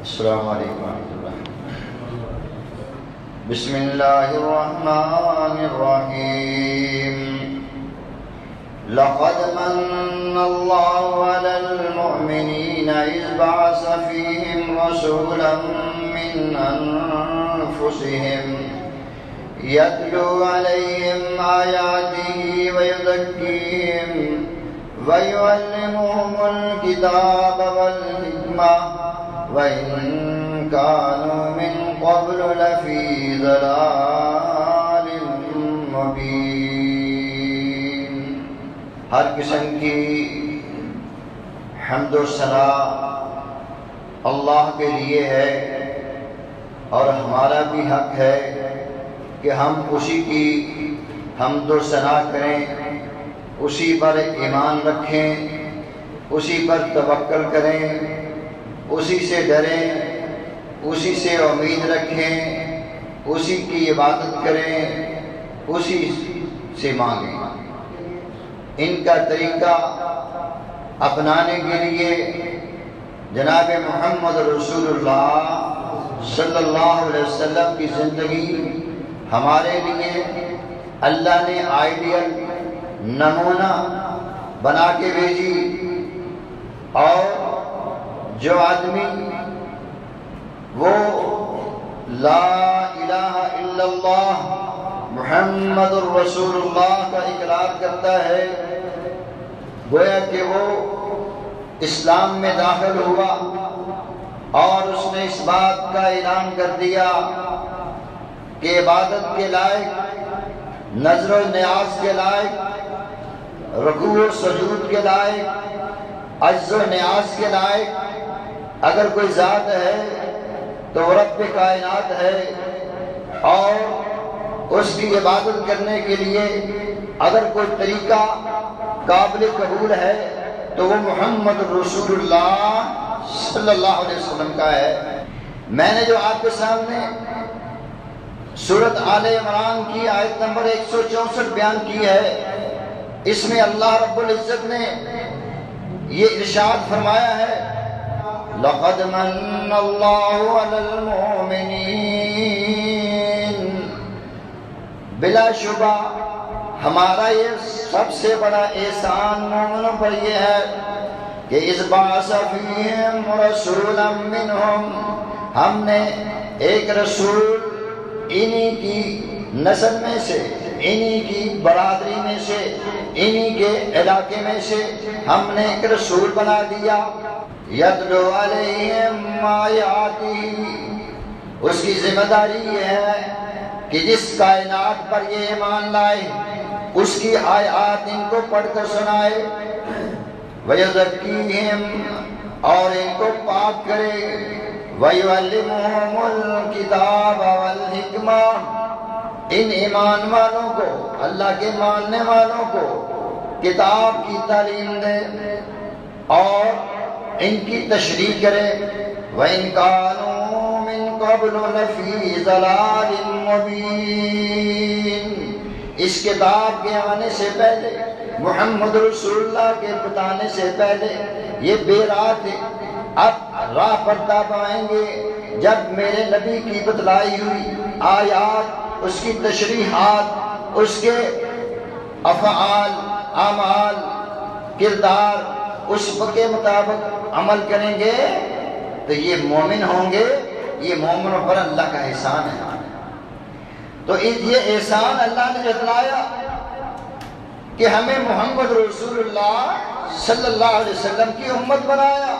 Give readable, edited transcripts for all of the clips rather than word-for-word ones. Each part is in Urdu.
السلام علیکم ورحمۃ اللہ۔ بسم اللہ الرحمن الرحیم۔ لقد من اللہ علی المؤمنین اذ بعث فیہم رسولا من انفسہم یتلو علیہم آیاتہ ویزکیہم وَيُعَلِّمُهُمُ الْكِتَابَ وَالْحِكْمَةَ وَإِن كَانُوا مِن قَبْلُ لَفِي ضَلَالٍ مُبِينٍ۔ ہر قسم کی حمد و ثنا اللہ کے لیے ہے، اور ہمارا بھی حق ہے کہ ہم اسی کی حمد و ثنا کریں، اسی پر ایمان رکھیں، اسی پر توکل کریں، اسی سے ڈریں، اسی سے امید رکھیں، اسی کی عبادت کریں، اسی سے مانگیں۔ ان کا طریقہ اپنانے کے لیے جناب محمد رسول اللہ صلی اللہ علیہ وسلم کی زندگی ہمارے لیے اللہ نے آئیڈیل نمونہ بنا کے بھیجی، اور جو آدمی وہ لا الہ الا اللہ محمد الرسول اللہ کا اقرار کرتا ہے، گویا کہ وہ اسلام میں داخل ہوا، اور اس نے اس بات کا اعلان کر دیا کہ عبادت کے لائق، نظر و نیاز کے لائق، رکوع و سجود کے لائق، عجز و نیاز کے لائق اگر کوئی ذات ہے تو وہ رب کائنات ہے، اور اس کی عبادت کرنے کے لیے اگر کوئی طریقہ قابل قبول ہے تو وہ محمد رسول اللہ صلی اللہ علیہ وسلم کا ہے۔ میں نے جو آپ کے سامنے سورۃ آل عمران کی آیت نمبر 164 بیان کی ہے، اس میں اللہ رب العزت نے یہ ارشاد فرمایا ہے، لَقَدْ مَنَّ اللَّهُ عَلَى الْمُؤْمِنِينَ۔ بلا شبہ ہمارا یہ سب سے بڑا احسان مومنوں پر یہ ہے کہ اذ بعث فیہم رسولا منہم، ہم نے ایک رسول انہی کی نسل میں سے، انہی کی برادری میں سے، انہی کے علاقے میں سے ہم نے ایک رسول بنا دیا، یتلو علیہم آیاتہ، اس کی ذمہ داری یہ ہے کہ جس کائنات پر یہ ایمان لائے اس کی آیات ان کو پڑھ کر سنائے، وَيَزَكِّيهِمْ، اور ان کو پاک کرے، وَيُعَلِّمُهُمُ الْكِتَابَ وَالْحِكْمَةَ، ان ایمان والوں کو، اللہ کے ماننے والوں کو کتاب کی تعلیم دے اور ان کی تشریح کرے، وَإِن كَانُوا مِن قَبْلُ لَفِي ضَلَالٍ مُبِينٍ۔ اس کتاب کے آنے سے پہلے، محمد رسول اللہ کے بتانے سے پہلے یہ بے راہ تھے، اب راہ پر تاب آئیں گے جب میرے نبی کی بتلائی ہوئی آیات، اس کی تشریحات، اس کے افعال، اعمال، کردار، اس کے مطابق عمل کریں گے تو یہ مومن ہوں گے۔ یہ مومنوں پر اللہ کا احسان ہے۔ تو یہ احسان اللہ نے جتلایا کہ ہمیں محمد رسول اللہ صلی اللہ علیہ وسلم کی امت بنایا،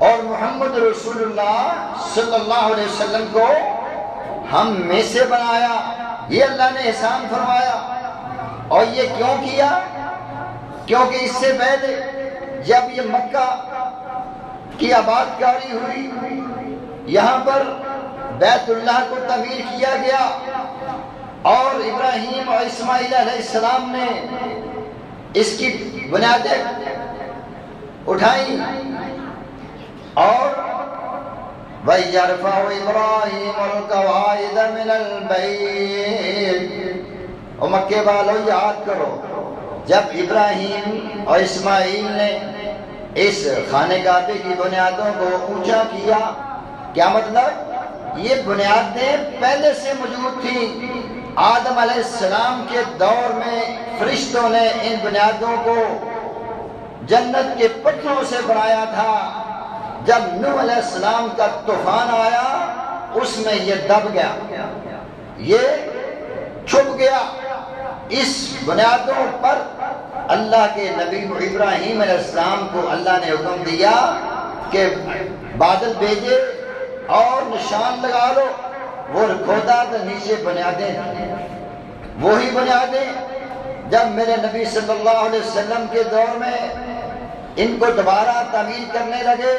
اور محمد رسول اللہ صلی اللہ علیہ وسلم کو ہم میں سے بنایا، یہ اللہ نے احسان فرمایا۔ اور یہ کیوں کیا؟ کیونکہ اس سے پہلے جب یہ مکہ کی آباد کاری ہوئی، یہاں پر بیت اللہ کو تعمیر کیا گیا، اور ابراہیم اور اسماعیل علیہ السلام نے اس کی بنیادیں اٹھائیں، اور وَيَرْفَعُ إِبْرَاهِيمُ الْقَوَاعِدَ مِنَ الْبَيْتِ، اور مکے والوں یاد کرو جب ابراہیم اور اسماعیل نے اس خانہ کعبے کی بنیادوں کو اونچا کیا کیا مطلب؟ یہ بنیادیں پہلے سے موجود تھیں۔ آدم علیہ السلام کے دور میں فرشتوں نے ان بنیادوں کو جنت کے پتھروں سے بنایا تھا۔ جب نوح علیہ السلام کا طوفان آیا اس میں یہ دب گیا، یہ چھپ گیا۔ اس بنیادوں پر اللہ کے نبی ابراہیم علیہ السلام کو اللہ نے حکم دیا کہ بادل بھیجے اور نشان لگا لو۔ وہ کھودا تو نیچے بنیادیں تھیں، وہی بنیادیں جب میرے نبی صلی اللہ علیہ وسلم کے دور میں ان کو دوبارہ تعمیر کرنے لگے،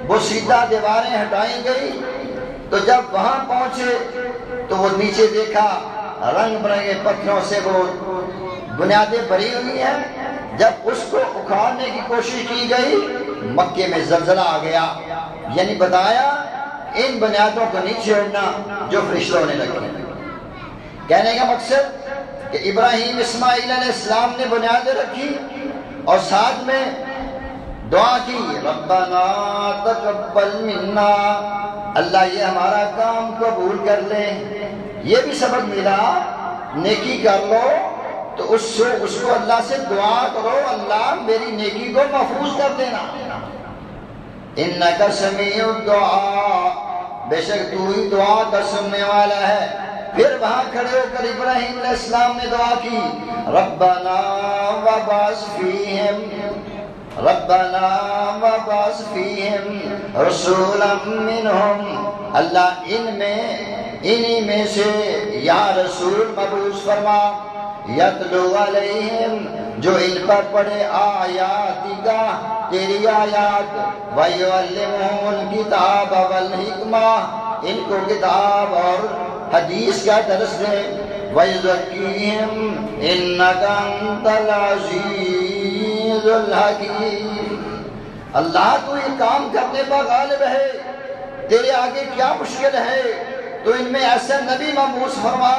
وہ سیدھا دیواریں ہٹائی گئی، تو جب وہاں پہنچے تو وہ نیچے دیکھا رنگ برنگے پتھروں سے وہ بنیادیں بھری ہوئی ہیں۔ جب اس کو اکھاڑنے کی کوشش کی گئی، مکے میں زلزلہ آ گیا، یعنی بتایا ان بنیادوں کو نہیں چھیڑنا جو فرشتوں نے رکھی۔ کہنے کا مقصد کہ ابراہیم اسماعیل علیہ السلام نے بنیادیں رکھی اور ساتھ میں دعا کی، ربنا تقبل منا، اللہ یہ ہمارا کام قبول کر لے۔ یہ بھی سبق ملا، نیکی کر لو تو اس کو اللہ سے دعا کرو، اللہ میری نیکی کو محفوظ کر دینا۔ انک سمیع الدعاء، بے شک تو ہی دعا کا سننے والا ہے۔ پھر وہاں کھڑے ہو کر ابراہیم علیہ السلام نے دعا کی، ربنا وبعث فیہم ربنا وبعث فیہم رسولا منہم، اللہ انہی میں سے یا رسول مبعوث فرما، یتلو علیہم، جو ان پر پڑھے آیاتک، تیری آیات، ویعلمہم الکتاب والحکمہ، ان کو کتاب اور حدیث کا درس دے، ویزکیہم انک انت العزیز الحکیم، اللہ تو یہ کام کرنے پر غالب ہے، تیرے آگے کیا مشکل ہے، تو ان میں ایسا نبی مبعوث فرما۔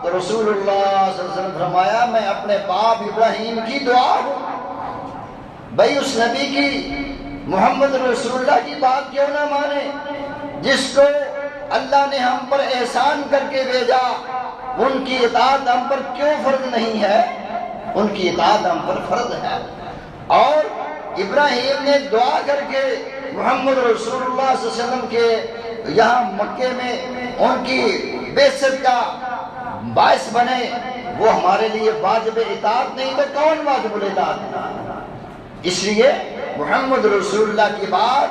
تو رسول اللہ صلی اللہ علیہ وسلم فرمایا، میں اپنے باپ ابراہیم کی دعا ہوں۔ بھئی اس نبی کی، محمد رسول اللہ کی بات کیوں نہ مانے جس کو اللہ نے ہم پر احسان کر کے بھیجا؟ ان کی اطاعت ہم پر کیوں فرض نہیں ہے؟ ان کی اطاعت ہم پر فرض ہے۔ اور ابراہیم نے دعا کر کے محمد رسول اللہ صلی اللہ علیہ وسلم کے یہاں مکے میں ان کی بعثت کا باعث بنے، وہ ہمارے لیے واجب اطاعت نہیں تو کون واجب الاطاعت ہے؟ اس لیے محمد رسول اللہ کی بات،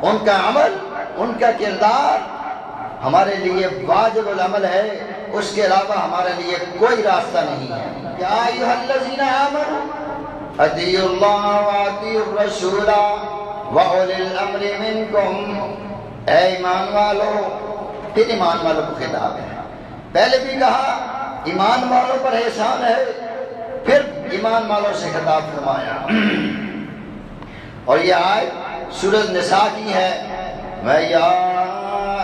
ان کا عمل، ان کا کردار ہمارے لیے واجب العمل ہے، اس کے علاوہ ہمارے لیے کوئی راستہ نہیں ہے۔ یا ایھا الذین آمنوا اطیعوا اللہ واطیعوا الرسول واولی الامر منکم، اے ایمان والو، پھر ایمان والوں کو خطاب ہے۔ پہلے بھی کہا ایمان والوں پر احسان ہے، پھر ایمان والوں سے خطاب فرمایا۔ اور یہ آیت سورۃ نساء کی ہے، وَيَا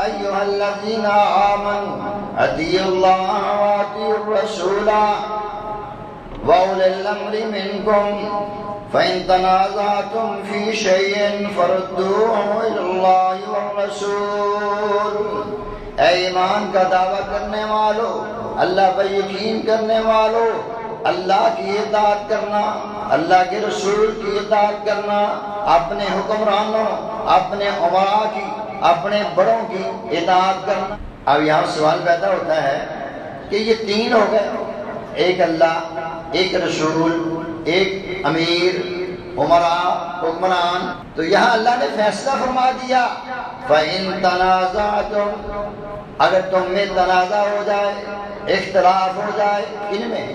أَيُّهَا الَّذِينَ آمَنُوا أَطِيعُوا اللَّهَ وَأَطِيعُوا الرَّسُولَ وَأُولِي الْأَمْرِ مِنكُمْ فَإِن تَنَازَعْتُمْ فِي شَيْءٍ فَرُدُّوهُ إِلَى اللَّهِ وَالرَّسُولِ، اے ایمان کا دعویٰ کرنے والو، اللہ پر یقین کرنے والو، اللہ کی اطاعت کرنا، اللہ کے رسول کی اطاعت کرنا، اپنے حکمرانوں، اپنے امراء کی، اپنے بڑوں کی اطاعت کرنا۔ اب یہاں سوال پیدا ہوتا ہے کہ یہ تین ہو گئے، ایک اللہ، ایک رسول، ایک امیر، امراء، حکمران، تو یہاں اللہ نے فیصلہ فرما دیا، فَإِن تَنَازَعْتُمْ، اگر تم میں تنازع ہو جائے، اختلاف ہو جائے، ان میں،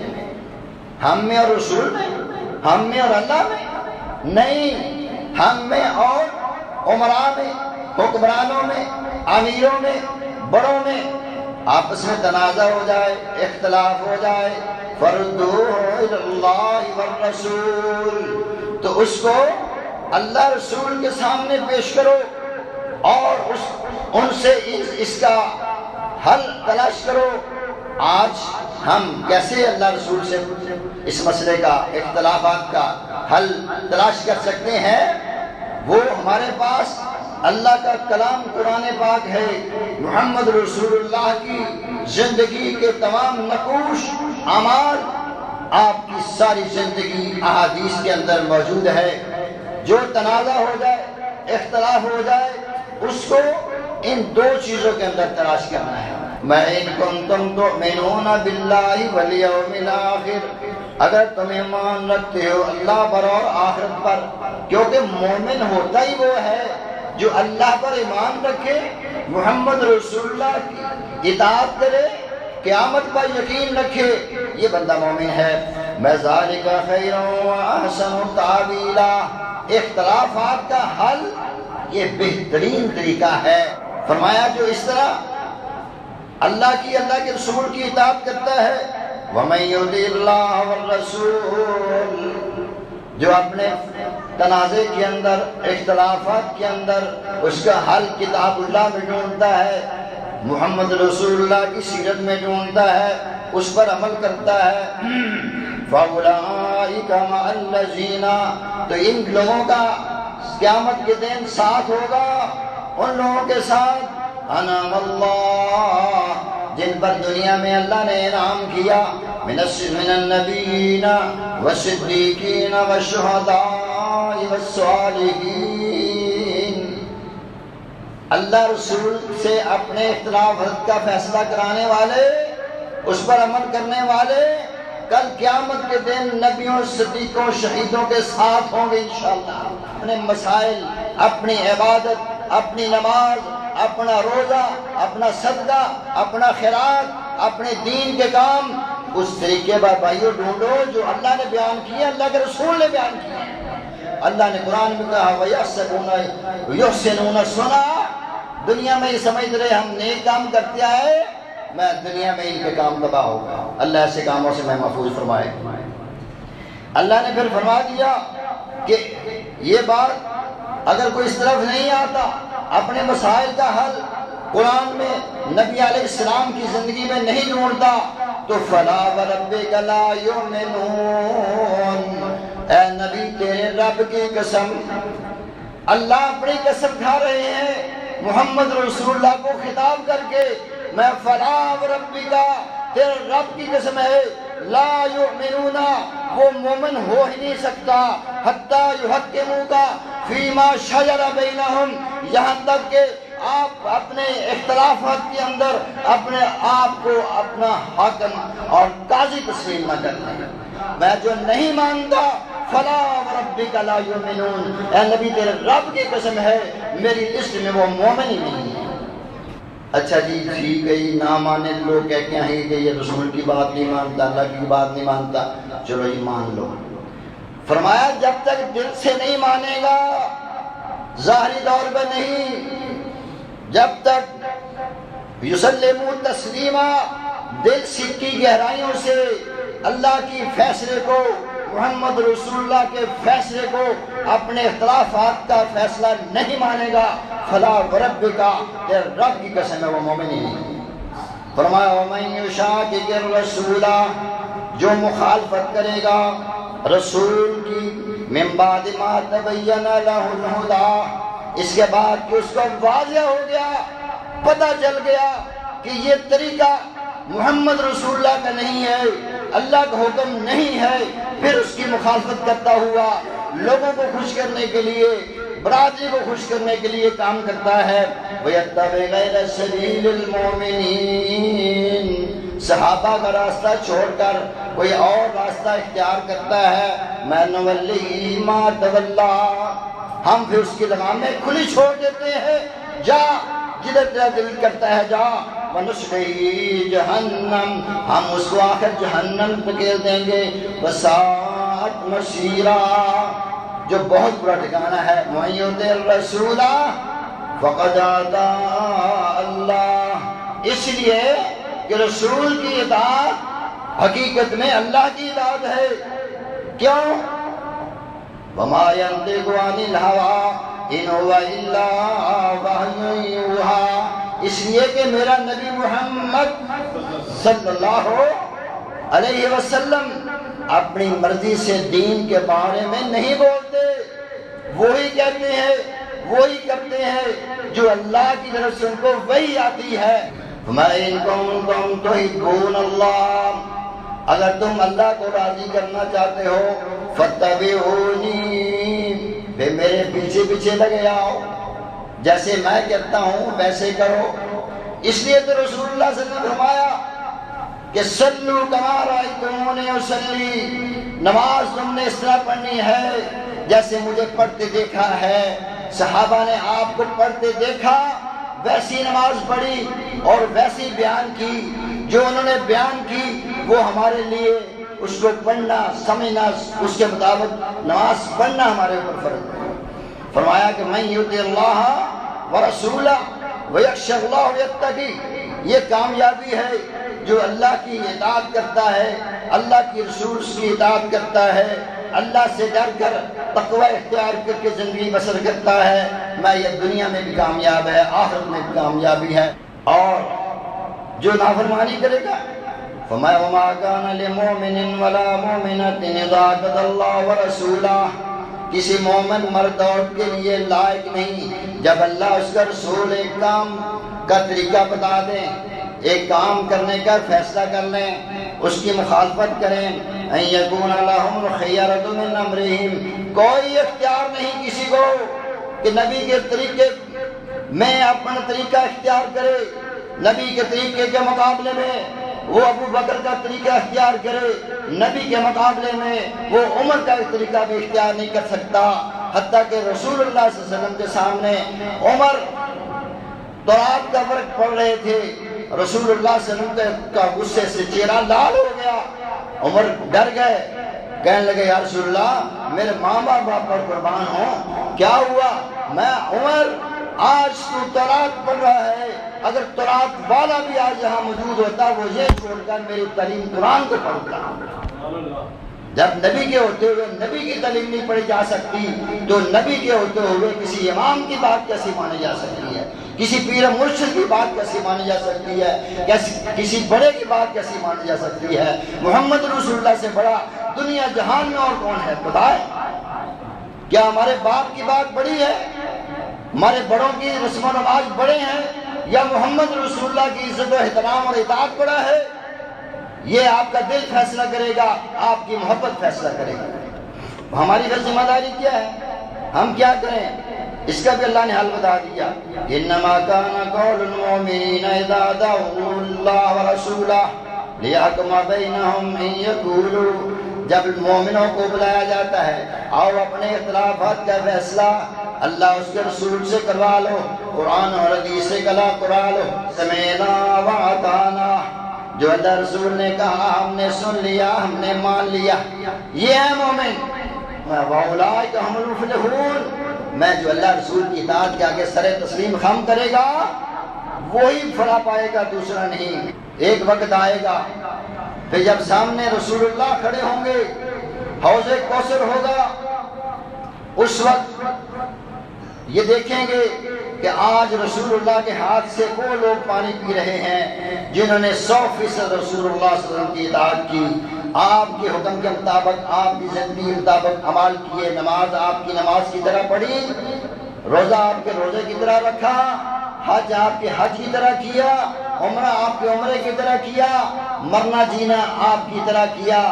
ہم میں اور رسول میں، ہم میں اور اللہ میں نہیں، ہم میں اور امراء میں، حکمرانوں میں، امیروں میں، بڑوں میں آپس میں تنازع ہو جائے، اختلاف ہو جائے، فَرُدُّوهُ إِلَى اللَّهِ وَالرَّسُولِ، تو اس کو اللہ رسول کے سامنے پیش کرو اور ان سے اس کا حل تلاش کرو۔ آج ہم کیسے اللہ رسول سے اس مسئلے کا، اختلافات کا حل تلاش کر سکتے ہیں؟ وہ ہمارے پاس اللہ کا کلام قرآن پاک ہے، محمد رسول اللہ کی زندگی کے تمام نقوش اعمال، آپ کی ساری زندگی احادیث کے اندر موجود ہے۔ جو تنازع ہو جائے، اختلاف ہو جائے، اس کو ان دو چیزوں کے اندر تلاش کرنا ہے۔ وَإِن كُنتُمْ تُؤْمِنُونَ بِاللَّهِ وَالْيَوْمِ الْآخِرِ، اگر تم ایمان رکھتے ہو اللہ پر اور آخرت پر، کیونکہ مومن ہوتا ہی وہ ہے جو اللہ پر ایمان رکھے، محمد رسول اللہ کی اطاعت کرے، قیامت پر یقین رکھے، یہ بندہ مومن ہے۔ ذَلِكَ خَيْرٌ وَأَحْسَنُ تَأْوِيلًا، اختلافات کا حل یہ بہترین طریقہ ہے۔ فرمایا جو اس طرح اللہ کے رسول کی اطاعت کرتا ہے، وَمَن يُطِعِ اللَّهَ وَالرَّسُولَ، جو اپنے تنازع کے اندر، اختلافات کے اندر اس کا حل کتاب اللہ میں ڈھونڈتا ہے، محمد رسول اللہ کی سیرت میں ڈھونڈتا ہے، اس پر عمل کرتا ہے، فَأُولَٰئِكَ مَعَ الَّذِينَ، تو ان لوگوں کا قیامت کے دن ساتھ ہوگا ان لوگوں کے ساتھ انعم اللہ، جن پر دنیا میں اللہ نے انعام کیا، من النبیین والصدیقین والشہداء والصالحین، اللہ رسول سے اپنے اختلافات کا فیصلہ کرانے والے، اس پر عمل کرنے والے، کل قیامت کے دن نبیوں، صدیقوں، شہیدوں کے ساتھ ہوں گے انشاءاللہ۔ اپنے مسائل، اپنی عبادت، اپنی نماز، اپنا روزہ، اپنا صدقہ، اپنا خیرات، اپنے دین کے کام اس طریقے پر بھائیو ڈھونڈو جو اللہ نے بیان کیا، اللہ کے رسول نے بیان کیا۔ اللہ نے قرآن میں کہا وَيَحْسِنُونَ صُنْعًا، دنیا میں یہ سمجھ رہے ہم نیک کام کرتے آئے، میں دنیا میں ان کے کام تباہ ہوگا، اللہ ایسے کاموں سے میں محفوظ فرمائے۔ اللہ نے پھر فرما دیا کہ یہ بات اگر کوئی اس طرف نہیں آتا، اپنے مسائل کا حل قرآن میں، نبی علیہ السلام کی زندگی میں نہیں ڈھونڈتا، تو فَلَا وَرَبِّكَ لَا يُؤْمِنُونَ، اے نبی تیرے رب کی قسم، اللہ اپنی قسم کھا رہے ہیں محمد رسول اللہ کو خطاب کر کے، میں فَلَا وَرَبِّكَ، تیرے رب کی قسم ہے، لا یؤمنون، وہ مومن ہو ہی نہیں سکتا، حتیٰ یحکموک فیما شجر بینہم، یہاں تک کہ آپ اپنے اختلافات کے اندر اپنے آپ کو اپنا حاکم اور قاضی تسلیم نہ کریں۔ میں جو نہیں مانتا، فلا وربک لا یؤمنون، اے نبی تیرے رب کی قسم ہے میری لسٹ میں وہ مومن ہی نہیں ہے۔ اچھا جی ٹھیک ہے، نہ مانے لوگ کہتے ہیں کہ یہ رسول کی بات نہیں مانتا، اللہ کی بات نہیں مانتا، چلو یہ مان لو۔ فرمایا جب تک دل سے نہیں مانے گا، ظاہری طور پہ نہیں، جب تک یسلمو تسلیما، دل کی گہرائیوں سے اللہ کی فیصلے کو، محمد رسول اللہ کے فیصلے کو، اپنے اختلافات کا فیصلہ نہیں مانے گا، فلا وربک، تیرے رب کی قسم ہے وہ مومن ہی نہیں۔ فرمایا ومن یشاقق الرسول، جو مخالفت کرے گا رسول کی، من بعد ما تبین لہ الہدی، اس کے بعد کہ اس کو واضح ہو گیا، پتہ چل گیا کہ یہ طریقہ محمد رسول اللہ کا نہیں ہے، اللہ کا حکم نہیں ہے، پھر اس کی مخالفت کرتا ہوا لوگوں کو خوش کرنے کے لیے، برادری کو خوش کرنے کے لیے کام کرتا ہے، وَيَتَّبِعْ غَيْرَ سَبِيلِ الْمُؤْمِنِينَ، صحابہ کا راستہ چھوڑ کر کوئی اور راستہ اختیار کرتا ہے، مَا نُوَلِّهِ مَا تَوَلَّىٰ، ہم پھر اس کی لگامیں کھلی چھوڑ دیتے ہیں، جا جدھر تیرا دل کرتا ہے جا، وَنُصْلِهِ جَهَنَّمْ، ہم اس کو آخر جہنم دھکیل دیں گے، وَسَاءَتْ مَصِيرًا، جو بہت برا ٹھکانہ ہے۔ وَمَن یُطِعِ الرَّسُولَ فَقَدْ أَطَاعَ اللَّهَ، اس لیے کہ رسول کی اطاعت حقیقت میں اللہ کی اطاعت ہے۔ کیوں؟ وَمَا يَنطِقُ عَنِ الْهَوَىٰ إِنْ هُوَ إِلَّا وَحْيٌ یُوحَىٰ، اس لیے کہ میرا نبی محمد صلی اللہ علیہ وسلم اپنی مرضی سے دین کے بارے میں نہیں بولتے، وہی کہتے ہیں وہی کرتے ہیں جو اللہ کی طرف سے ان کو وحی آتی ہے۔ فَإِن كُنتُمْ تُحِبُّونَ اللَّهَ، اگر تم اللہ کو راضی کرنا چاہتے ہو، فَاتَّبِعُونِي، پھر میرے پیچھے پیچھے لگے آؤ، جیسے میں کرتا ہوں ویسے کرو۔ اس لیے تو رسول اللہ صلی اللہ علیہ وسلم نے فرمایا کہ صلو کما رأیتمونی اصلی، نماز تم نے اس طرح پڑھنی ہے جیسے مجھے پڑھتے دیکھا ہے۔ صحابہ نے آپ کو پڑھتے دیکھا، ویسی نماز پڑھی اور ویسی بیان کی، جو انہوں نے بیان کی وہ ہمارے لیے اس کو پڑھنا، سمجھنا، اس کے مطابق نماز پڑھنا ہمارے اوپر فرض ہے۔ فرمایا کہ من یطع اللہ ورسولہ ویخشی اللہ ویتقی، یہ کامیابی ہے جو اللہ کی اطاعت کرتا ہے، اللہ کی رسول کی اطاعت کرتا ہے، اللہ سے ڈر کر تقوی اختیار کر کے زندگی بسر کرتا ہے، میں یہ دنیا میں بھی کامیاب ہے، آخرت میں بھی کامیابی ہے۔ اور جو نافرمانی کرے گا، وَمَا كَانَ لِمُؤْمِنٍ وَلَا مُؤْمِنَةٍ إِذَا قَضَى اللَّهُ وَرَسُولُهُ، کسی مومن مرد عورت کے لیے لائق نہیں جب اللہ اس کا رسول ایک کام کا طریقہ بتا دیں، ایک کام کرنے کا فیصلہ کر لیں، اس کی مخالفت کریں، ان یکون لہم الخیرۃ من امرہم، کوئی اختیار نہیں کسی کو کہ نبی کے طریقے میں اپنا طریقہ اختیار کرے، نبی کے طریقے کے مقابلے میں وہ ابو بکر کا طریقہ اختیار کرے، نبی کے مقابلے میں وہ عمر کا طریقہ بھی اختیار نہیں کر سکتا، حتیٰ کہ رسول اللہ صلی اللہ علیہ وسلم کے سامنے عمر تراب کا ورق پڑھ رہے تھے، رسول اللہ صلی اللہ علیہ وسلم کا غصے سے چہرہ لال ہو گیا، عمر ڈر گئے، کہنے لگے یا رسول اللہ میرے ماں باپ پر قربان ہوں، کیا ہوا؟ میں عمر آج تو تورات پڑھ رہا ہے، اگر تورات والا بھی آج یہاں موجود ہوتا وہ یہ چھوڑ کر میری تعلیم قرآن کو پڑھتا۔ جب نبی کے ہوتے ہوئے نبی کی تعلیم نہیں پڑھی جا سکتی تو نبی کے ہوتے ہوئے کسی امام کی بات کیسی مانی جا سکتی ہے، کسی پیر مرشد کی بات کیسی مانی جا سکتی ہے، کسی بڑے کی بات کیسی مانی جا سکتی ہے؟ محمد رسول اللہ سے بڑا دنیا جہان میں اور کون ہے بتائیں؟ کیا ہمارے باپ کی بات بڑی ہے، ہمارے بڑوں کی رسم و رواج بڑے ہیں، یا محمد رسول اللہ کی عزت و احترام اور اطاعت بڑا ہے؟ یہ آپ کا دل فیصلہ کرے گا، آپ کی محبت فیصلہ کرے گا۔ ہماری ذمہ داری کیا ہے، ہم کیا کریں، اس کا بھی اللہ نے حل بتا دیا۔ انما کان قول المؤمنین اذا دعوا اللہ ورسولہ لیحکم بینہم ان یقولوا، جب مومنوں کو بلایا جاتا ہے آؤ اپنے اختلافات کا فیصلہ اللہ اس کے رسول سے کروا لو، قرآن اور حدیث سے کروا لو، سمعنا واطعنا، جو اللہ رسول نے کہا ہم نے سن لیا، ہم نے مان لیا، یہ ہے مومن۔ وَأُولَٰئِكَ هُمُ الْمُفْلِحُونَ، میں جو اللہ رسول کی اطاعت کے آگے سر تسلیم خم کرے گا وہی فلاح پائے گا، دوسرا نہیں۔ ایک وقت آئے گا پھر جب سامنے رسول اللہ کھڑے ہوں گے، حوض کوثر ہوگا، اس وقت یہ دیکھیں گے کہ آج رسول اللہ کے ہاتھ سے وہ لوگ پانی پی رہے ہیں جنہوں نے 100% رسول اللہ صلی اللہ علیہ وسلم کی اطاعت کی، آپ کے حکم کے مطابق، آپ کی زندگی کے مطابق عمل کیے، نماز آپ کی نماز کی طرح پڑھی، روزہ آپ کے روزے کی طرح رکھا، حج آپ کے حج کی طرح کیا، عمرہ آپ کے عمرے کی طرح کیا، مرنا جینا آپ کی طرح کیا،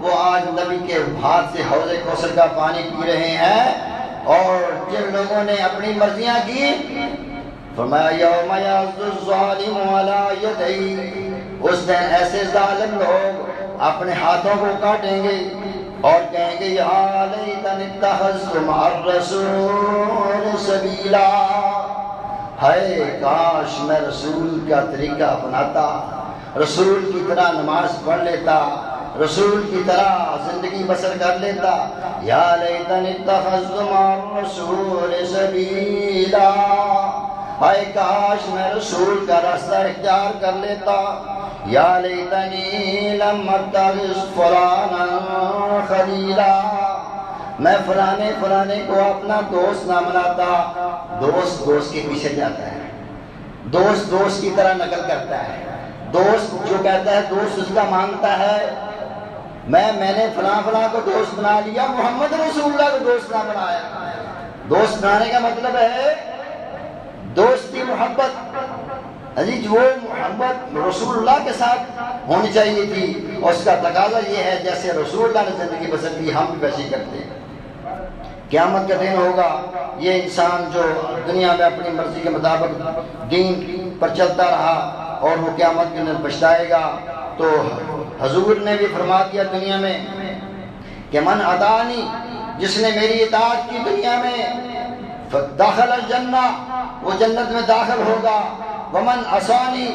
وہ آج نبی کے ہاتھ سے حوض کوثر کا پانی پی رہے ہیں۔ اور جن لوگوں نے اپنی مرضیاں کی، فرمایا یوم یعض الظالم علی یدیہ، اس دن ایسے ظالم لوگ اپنے ہاتھوں کو کاٹیں گے اور کہیں گے یا لیتنی اتخذت مع الرسول سبیلا، ہائے کاش میں رسول کا طریقہ اپناتا، رسول کی طرح نماز پڑھ لیتا، رسول کی طرح زندگی بسر کر لیتا، یا لیتنی اتخذت مع الرسول سبیلا، ہائے کاش میں رسول کا راستہ اختیار کر لیتا، یا لیتنی لم اتخذ فلانا خلیلا، میں فلانے کو اپنا دوست نہ بناتا۔ دوست دوست کے پیچھے جاتا ہے، دوست دوست کی طرح نقل کرتا ہے، دوست جو کہتا ہے دوست اس کا مانتا ہے، میں نے فلاں کو دوست بنا لیا، محمد رسول اللہ کو دوست نہ بنایا۔ دوست بنانے کا مطلب ہے دوستی محبت، وہ محبت رسول اللہ کے ساتھ ہونی چاہیے تھی، اور اس کا تقاضا یہ ہے جیسے رسول اللہ نے زندگی بسر کی ہم بھی ویسی کرتے ہیں۔ قیامت کا دن ہوگا، یہ انسان جو دنیا میں اپنی مرضی کے مطابق دین پر چلتا رہا اور وہ قیامت کے دن پچھتائے گا، تو حضور نے بھی فرما دیا دنیا میں کہ من اطاعنی، جس نے میری اطاعت کی دنیا میں داخل الجنہ، وہ جنت میں داخل ہوگا، ومن عصانی،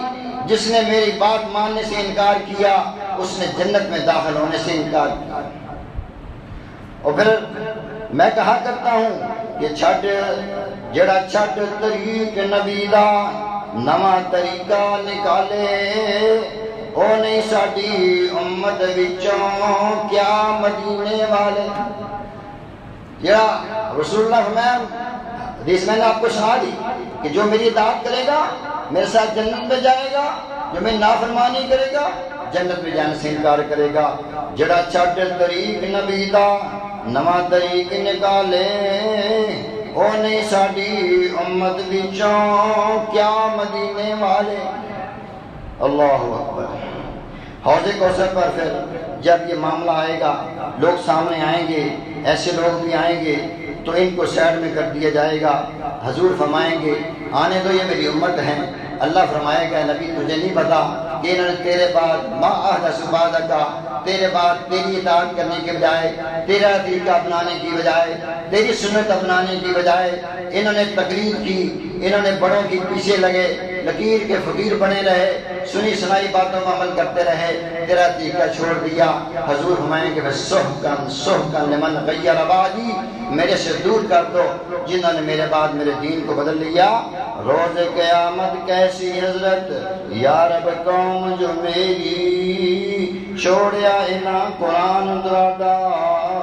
جس نے میری بات ماننے سے انکار کیا اس نے جنت میں داخل ہونے سے انکار کیا۔ اور پھر میں کہا کرتا ہوں کہ جڑا چھٹ طریق نبی دا نواں طریقہ نکالے، او نہیں ساڈی امت وچوں کیا مدینے والے۔ جڑا رسول اللہ فرمایا، حدیث میں نے آپ کو سنا دی کہ جو میری اطاعت کرے گا میرے ساتھ جنت میں جائے گا، جو میری نافرمانی کرے گا جنت میں جانے سے انکار کرے گا۔ جڑا چھٹ طریق نبی دا نواں طریق نکالے، او نہیں ساڈی امت وچوں کیا مدینے والے۔ اللہ اکبر۔ حوض کوثر پر پھر جب یہ معاملہ آئے گا، لوگ سامنے آئیں گے، ایسے لوگ بھی آئیں گے تو ان کو سائڈ میں کر دیا جائے گا۔ حضور فرمائیں گے آنے دو، یہ میری امت ہیں۔ اللہ فرمائے گا نبی تجھے نہیں پتا کہ انہوں نے تیرے بعد ما احدث بعدک، تیرے بعد تیری اطاعت کرنے کے بجائے، تیرا طریقہ اپنانے کی بجائے، تیری سنت اپنانے کی بجائے انہوں نے تقلید کی، انہوں نے بڑوں کے پیچھے لگے، لکیر کے فقیر بنے رہے، سنی سنائی باتوں میں عمل کرتے رہے، تیرا طریقہ چھوڑ دیا۔ حضور فرمائیں گے سحقاً سحقاً لمن غیر بعدی، میرے سے دور کر دو جنہوں نے میرے بعد میرے دین کو بدل لیا۔ روز قیامت کیسی حضرت یا رب قوم جو میری، چھوڑیا انہا قرآن درادا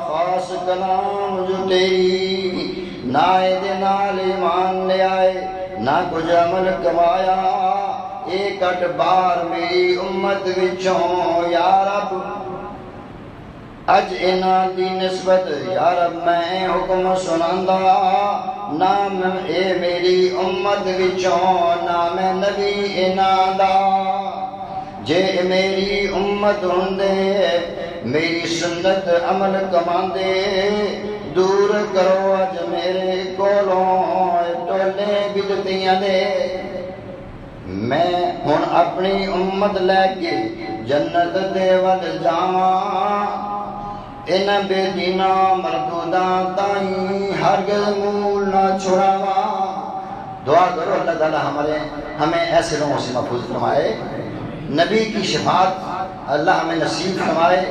خاص کلام جو تیری، نہ دے نال ایمان لے آئے نہ کچھ عمل کمایا، ایک اٹھ بار میری امت وچوں یا رب اج انہاں دی نسبت یا رب میں حکم سناندا، نام اے میری امت وچوں نام نبی انہاں دا، جے میری امت ہوندے میری سنت عمل کماندے، دور کرو اج میرے کولوں ٹولے بدتیاں دے۔ میں ہن اپنی امت لے کے جنت دے ول جاواں، ان بے دینا مردوداں تائیں ہرگز مول نہ چھڑاواں۔ دعا کرو اللہ تعالی ہمیں ایسے لوگوں سے محفوظ فرمائے، نبی کی شفاعت اللہ ہمیں نصیب فرمائے،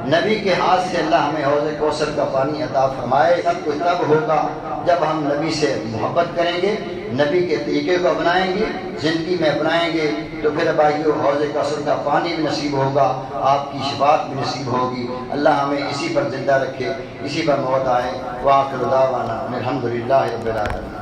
نبی کے ہاتھ سے اللہ ہمیں حوض کوثر کا پانی عطا فرمائے۔ سب کچھ تب ہوگا جب ہم نبی سے محبت کریں گے، نبی کے طریقے کو اپنائیں گے، زندگی میں اپنائیں گے، تو پھر بھائیو حوض کوثر کا پانی بھی نصیب ہوگا، آپ کی شفاعت بھی نصیب ہوگی۔ اللہ ہمیں اسی پر زندہ رکھے، اسی پر موت آئے۔ وآخر دعوانا الحمدللہ رب العالمین۔